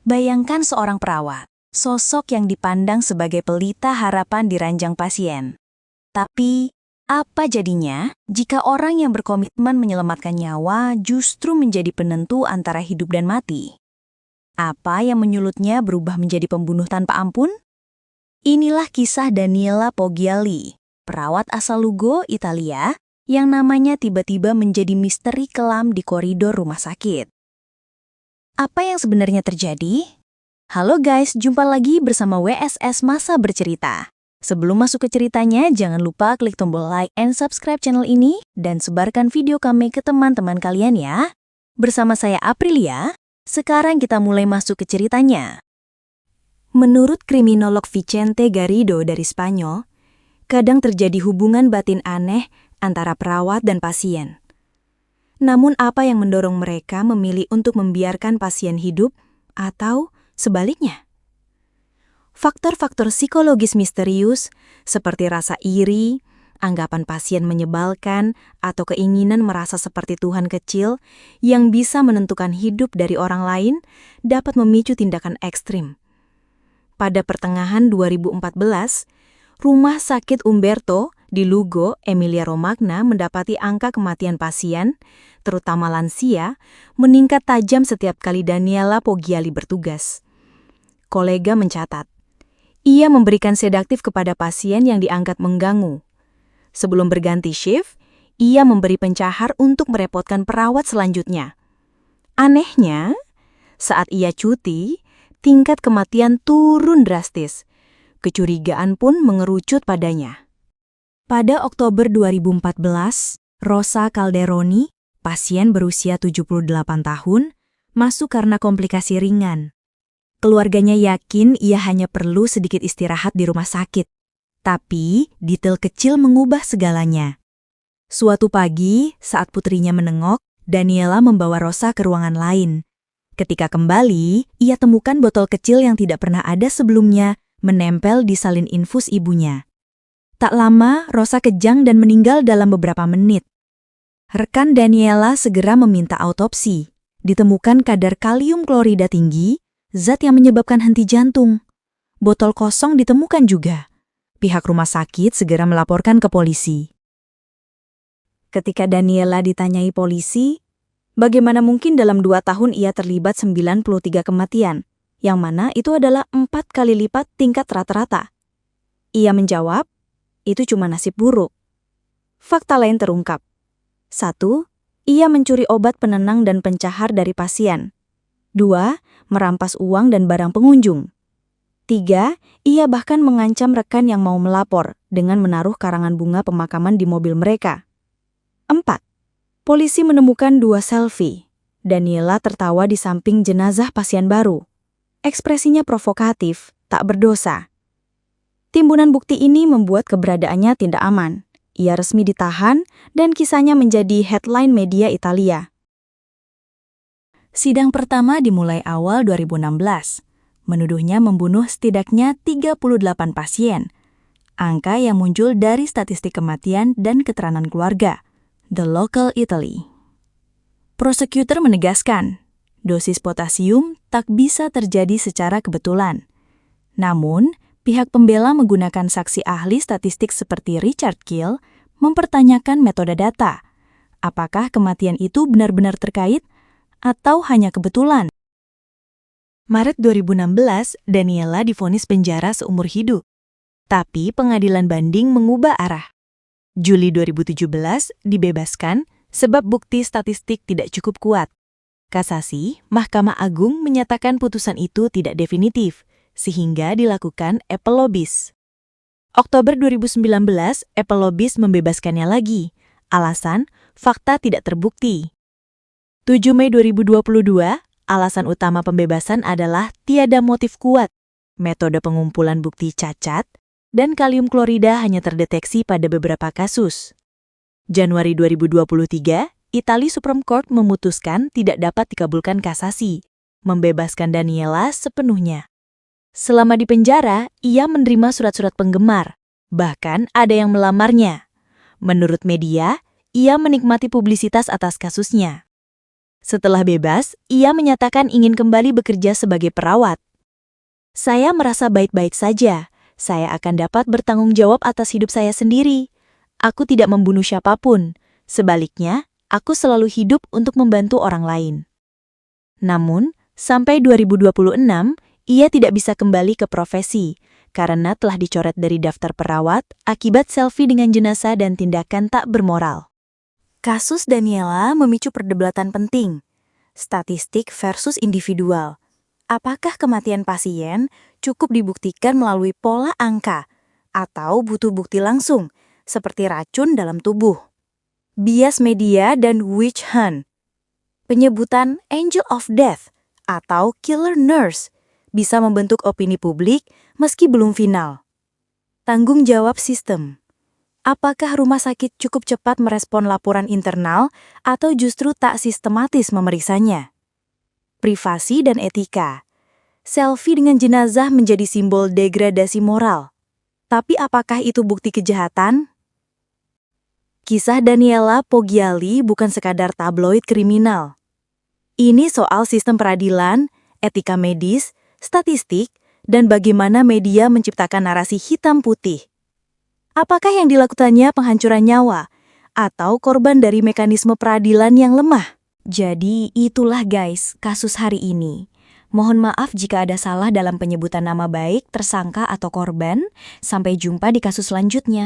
Bayangkan seorang perawat, sosok yang dipandang sebagai pelita harapan di ranjang pasien. Tapi, apa jadinya jika orang yang berkomitmen menyelamatkan nyawa justru menjadi penentu antara hidup dan mati? Apa yang menyulutnya berubah menjadi pembunuh tanpa ampun? Inilah kisah Daniela Poggiali, perawat asal Lugo, Italia, yang namanya tiba-tiba menjadi misteri kelam di koridor rumah sakit. Apa yang sebenarnya terjadi? Halo guys, jumpa lagi bersama WSS Masa Bercerita. Sebelum masuk ke ceritanya, jangan lupa klik tombol like and subscribe channel ini dan sebarkan video kami ke teman-teman kalian ya. Bersama saya Aprilia, sekarang kita mulai masuk ke ceritanya. Menurut kriminolog Vicente Garrido dari Spanyol, kadang terjadi hubungan batin aneh antara perawat dan pasien. Namun apa yang mendorong mereka memilih untuk membiarkan pasien hidup atau sebaliknya? Faktor-faktor psikologis misterius seperti rasa iri, anggapan pasien menyebalkan, atau keinginan merasa seperti Tuhan kecil yang bisa menentukan hidup dari orang lain dapat memicu tindakan ekstrim. Pada pertengahan 2014, Rumah Sakit Umberto di Lugo, Emilia-Romagna mendapati angka kematian pasien, terutama lansia, meningkat tajam setiap kali Daniela Poggiali bertugas. Kolega mencatat, ia memberikan sedatif kepada pasien yang dianggap mengganggu. Sebelum berganti shift, ia memberi pencahar untuk merepotkan perawat selanjutnya. Anehnya, saat ia cuti, tingkat kematian turun drastis. Kecurigaan pun mengerucut padanya. Pada Oktober 2014, Rosa Calderoni, pasien berusia 78 tahun, masuk karena komplikasi ringan. Keluarganya yakin ia hanya perlu sedikit istirahat di rumah sakit. Tapi, detail kecil mengubah segalanya. Suatu pagi, saat putrinya menengok, Daniela membawa Rosa ke ruangan lain. Ketika kembali, ia temukan botol kecil yang tidak pernah ada sebelumnya, menempel di salin infus ibunya. Tak lama, Rosa kejang dan meninggal dalam beberapa menit. Rekan Daniela segera meminta autopsi. Ditemukan kadar kalium klorida tinggi, zat yang menyebabkan henti jantung. Botol kosong ditemukan juga. Pihak rumah sakit segera melaporkan ke polisi. Ketika Daniela ditanyai polisi, bagaimana mungkin dalam 2 tahun ia terlibat 93 kematian, yang mana itu adalah 4 kali lipat tingkat rata-rata? Ia menjawab, itu cuma nasib buruk. Fakta lain terungkap. 1. Ia mencuri obat penenang dan pencahar dari pasien. 2. Merampas uang dan barang pengunjung. 3. Ia bahkan mengancam rekan yang mau melapor dengan menaruh karangan bunga pemakaman di mobil mereka. 4. Polisi menemukan 2 selfie. Daniela tertawa di samping jenazah pasien baru. Ekspresinya provokatif, tak berdosa. Timbunan bukti ini membuat keberadaannya tidak aman. Ia resmi ditahan dan kisahnya menjadi headline media Italia. Sidang pertama dimulai awal 2016. Menuduhnya membunuh setidaknya 38 pasien. Angka yang muncul dari statistik kematian dan keterangan keluarga. The Local Italy. Prosecutor menegaskan, dosis potasium tak bisa terjadi secara kebetulan. Namun, pihak pembela menggunakan saksi ahli statistik seperti Richard Kiel mempertanyakan metode data. Apakah kematian itu benar-benar terkait atau hanya kebetulan? Maret 2016, Daniela divonis penjara seumur hidup. Tapi pengadilan banding mengubah arah. Juli 2017, dibebaskan sebab bukti statistik tidak cukup kuat. Kasasi, Mahkamah Agung menyatakan putusan itu tidak definitif, sehingga dilakukan appel lobis. Oktober 2019, appel lobis membebaskannya lagi. Alasan, fakta tidak terbukti. 7 Mei 2022, alasan utama pembebasan adalah tiada motif kuat, metode pengumpulan bukti cacat, dan kalium klorida hanya terdeteksi pada beberapa kasus. Januari 2023, Italia Supreme Court memutuskan tidak dapat dikabulkan kasasi, membebaskan Daniela sepenuhnya. Selama di penjara, ia menerima surat-surat penggemar, bahkan ada yang melamarnya. Menurut media, ia menikmati publisitas atas kasusnya. Setelah bebas, ia menyatakan ingin kembali bekerja sebagai perawat. Saya merasa baik-baik saja. Saya akan dapat bertanggung jawab atas hidup saya sendiri. Aku tidak membunuh siapapun. Sebaliknya, aku selalu hidup untuk membantu orang lain. Namun, sampai 2026, ia tidak bisa kembali ke profesi karena telah dicoret dari daftar perawat akibat selfie dengan jenazah dan tindakan tak bermoral. Kasus Daniela memicu perdebatan penting. Statistik versus individual. Apakah kematian pasien cukup dibuktikan melalui pola angka atau butuh bukti langsung, seperti racun dalam tubuh? Bias media dan witch hunt. Penyebutan angel of death atau killer nurse bisa membentuk opini publik meski belum final. Tanggung jawab sistem. Apakah rumah sakit cukup cepat merespon laporan internal atau justru tak sistematis memeriksanya? Privasi dan etika. Selfie dengan jenazah menjadi simbol degradasi moral. Tapi apakah itu bukti kejahatan? Kisah Daniela Poggiali bukan sekadar tabloid kriminal. Ini soal sistem peradilan, etika medis, statistik, dan bagaimana media menciptakan narasi hitam putih. Apakah yang dilakukannya penghancuran nyawa atau korban dari mekanisme peradilan yang lemah? Jadi itulah guys, kasus hari ini. Mohon maaf jika ada salah dalam penyebutan nama baik, tersangka atau korban. Sampai jumpa di kasus selanjutnya.